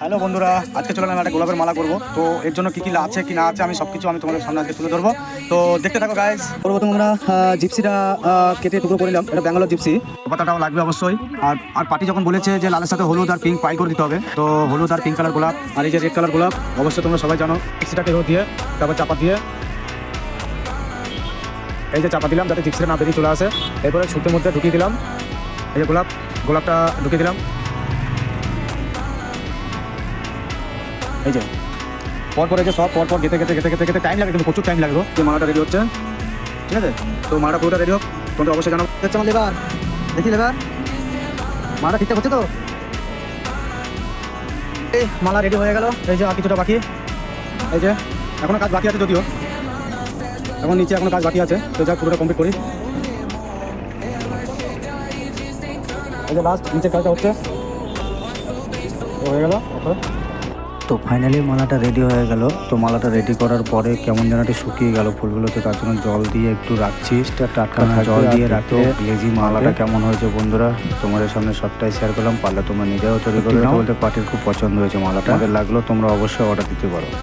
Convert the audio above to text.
Hello বন্ধুরা, আজকে চলে আমি একটা গোলাপের মালা করবো। তো এর জন্য কি কি আছে কি না আছে আমি সবকিছু তোমাদের সামনে আজকে তুলে ধরবো। তো দেখতে থাকো গাইস। সর্বপ্রথম আমরা জিপসিটা কেটে টুকরো করে নিলাম। এটা ব্যাঙ্গালোর জিপসি, পাতাটাও লাগবে অবশ্যই। আর পার্টি যখন বলেছে যে লালের সাথে হলুদ আর পিঙ্ক পাই করে দিতে হবে, তো হলুদ আর পিঙ্ক কালার গোলাপ আর এই যে রেড কালার গোলাপ অবশ্যই তোমরা সবাই জানো। জিপসিটাকে দিয়ে তারপর চাপা দিয়ে এই যে চাপা দিলাম যাতে জিপসিটা না বেরিয়ে চলে আসে। এরপরে সুতোর মধ্যে ঢুকিয়ে দিলাম এই যে গোলাপটা ঢুকিয়ে দিলাম। এই যে পরপর এই যে সব পরপর গেতে গেতে গেতে গেতে গেতে টাইম লাগে, কিন্তু প্রচুর টাইম লাগবে। যে মালাটা রেডি হচ্ছে, ঠিক আছে? তো মালাটা পুরোটা রেডি হোক, তোমরা অবশ্যই জানাবো। হচ্ছে আমার লেবার, দেখি লেবার মালা ঠিকঠাক হচ্ছে তো। এই মালা রেডি হয়ে গেল। এই যে আর কিছুটা বাকি, এই যে এখনো কাজ বাকি আছে, যদিও এখন নিচে এখনো কাজ বাকি আছে। তো যা পুরোটা কমপ্লিট করি। এই যে লাস্ট নিচের কাজটা হচ্ছে, হয়ে গেল। তো ফাইনালি মালাটা রেডি হয়ে গেল। তো মালাটা রেডি করার পরে কেমন যেন একটু শুকিয়ে গেল ফুলগুলোতে, তার জন্য জল দিয়ে একটু রাখছি। টাটকা জল দিয়ে রাখতে গ্লেজি মালাটা কেমন হয়েছে বন্ধুরা তোমাদের সামনে সবটাই শেয়ার করলাম। পারলে তোমরা নিজেও তৈরি করে বলতে পার্টির খুব পছন্দ হয়েছে মালাটা। আমাদের লাগলো, তোমরা অবশ্যই অর্ডার দিতে পারো।